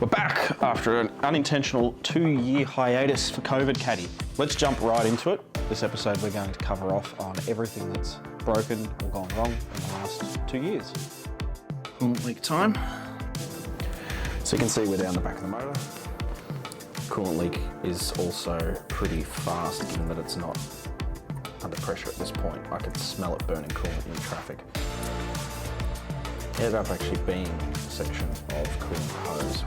We're back after an unintentional 2-year hiatus for COVID, Caddy. Let's jump right into it. This episode we're going to cover off on everything that's broken or gone wrong in the last 2 years. Coolant leak time. So you can see we're down the back of the motor. Coolant leak is also pretty fast given that it's not under pressure at this point. I could smell it burning coolant in traffic. Ended up actually being a section of coolant hose.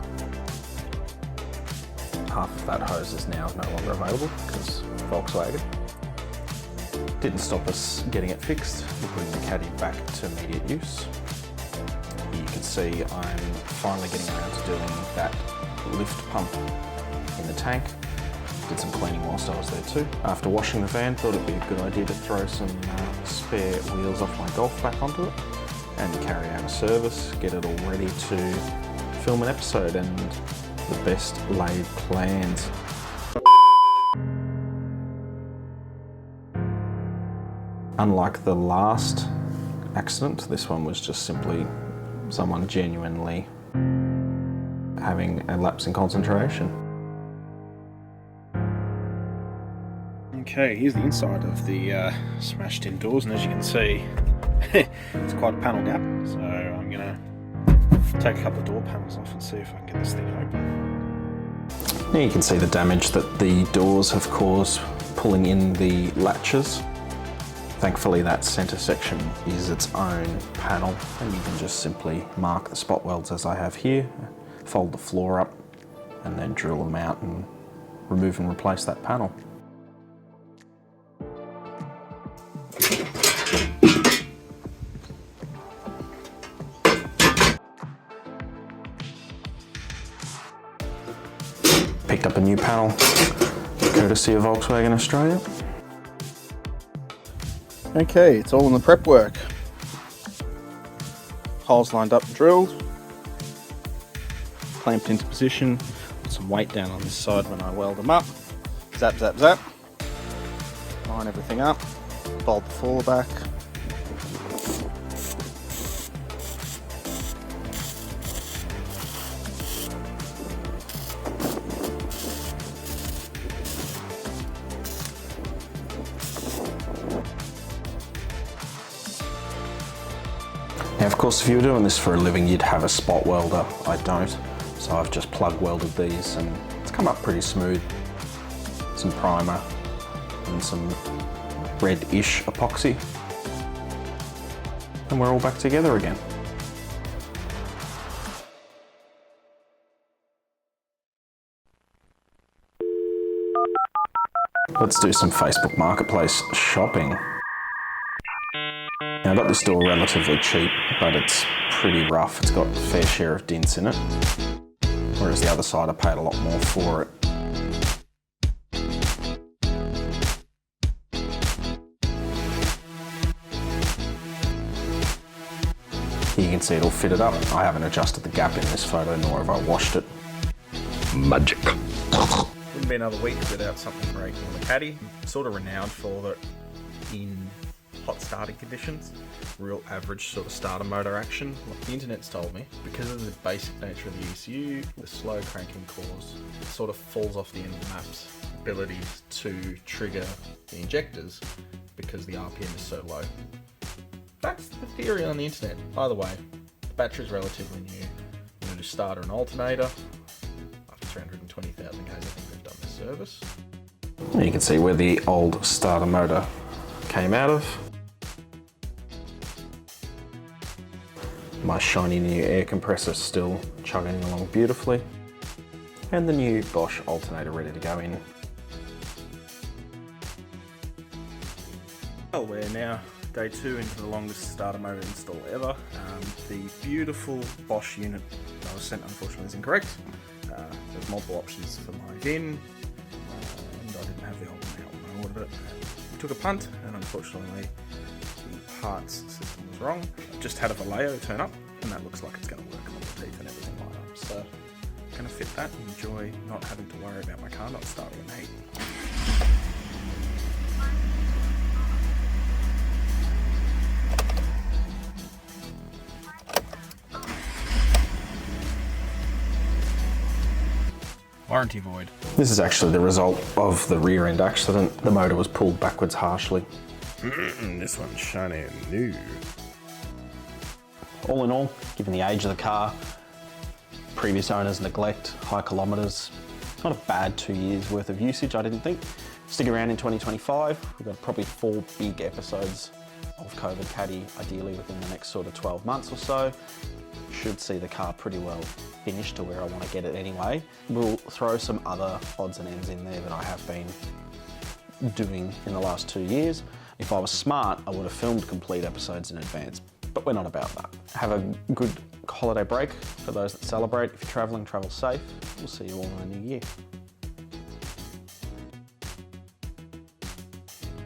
Half of that hose is now no longer available because Volkswagen. Didn't stop us getting it fixed. We're putting the Caddy back to immediate use. You can see I'm finally getting around to doing that lift pump in the tank. Did some cleaning whilst I was there too. After washing the van, thought it'd be a good idea to throw some spare wheels off my Golf back onto it and carry out a service, get it all ready to film an episode, and the best laid plans. Unlike the last accident, this one was just simply someone genuinely having a lapse in concentration. Okay, here's the inside of the smashed in doors, and as you can see, it's quite a panel gap, so I'm going to take a couple of door panels off and see if I can get this thing open. Now you can see the damage that the doors have caused pulling in the latches. Thankfully that centre section is its own panel, and you can just simply mark the spot welds as I have here, fold the floor up, and then drill them out and remove and replace that panel. Picked up a new panel, courtesy of Volkswagen Australia. Okay, it's all in the prep work. Holes lined up and drilled, clamped into position, put some weight down on this side when I weld them up. Zap, zap, zap. Line everything up, bolt the floor back. Now, of course, if you were doing this for a living, you'd have a spot welder. I don't, so I've just plug welded these, and it's come up pretty smooth. Some primer and some red-ish epoxy, and we're all back together again. Let's do some Facebook Marketplace shopping. Now, I got this door relatively cheap, but it's pretty rough. It's got a fair share of dents in it, whereas the other side I paid a lot more for it. You can see it all fitted up. I haven't adjusted the gap in this photo, nor have I washed it. Magic. Wouldn't be another week without something breaking on the Caddy. Sort of renowned for that in hot starting conditions, real average sort of starter motor action. Like the internet's told me, because of the basic nature of the ECU, the slow cranking cause, it sort of falls off the end of the map's ability to trigger the injectors because the RPM is so low. That's the theory on the internet. Either way, the battery's relatively new. I'm going to do starter and alternator. After 320,000 Ks, I think they've done the service. You can see where the old starter motor came out of. My shiny new air compressor still chugging along beautifully, and the new Bosch alternator ready to go in. Well, we're now day 2 into the longest starter motor install ever. The beautiful Bosch unit that I was sent unfortunately is incorrect. There's multiple options for my VIN, and I didn't have the old one out when I ordered it. We took a punt, and unfortunately the parts system was wrong. I've just had a Vallejo turn up, and that looks like it's going to work on the teeth and everything like that. So I'm going to fit that and enjoy not having to worry about my car not starting in the heat. Warranty void. This is actually the result of the rear end accident. The motor was pulled backwards harshly. This one's shiny and new. All in all, given the age of the car, previous owner's neglect, high kilometres, not a bad 2 years worth of usage, I didn't think. Stick around in 2025. We've got probably 4 big episodes of COVID Caddy, ideally within the next sort of 12 months or so. Should see the car pretty well finished to where I want to get it anyway. We'll throw some other odds and ends in there that I have been doing in the last 2 years. If I was smart, I would have filmed complete episodes in advance, but we're not about that. Have a good holiday break for those that celebrate. If you're traveling, travel safe. We'll see you all in the new year.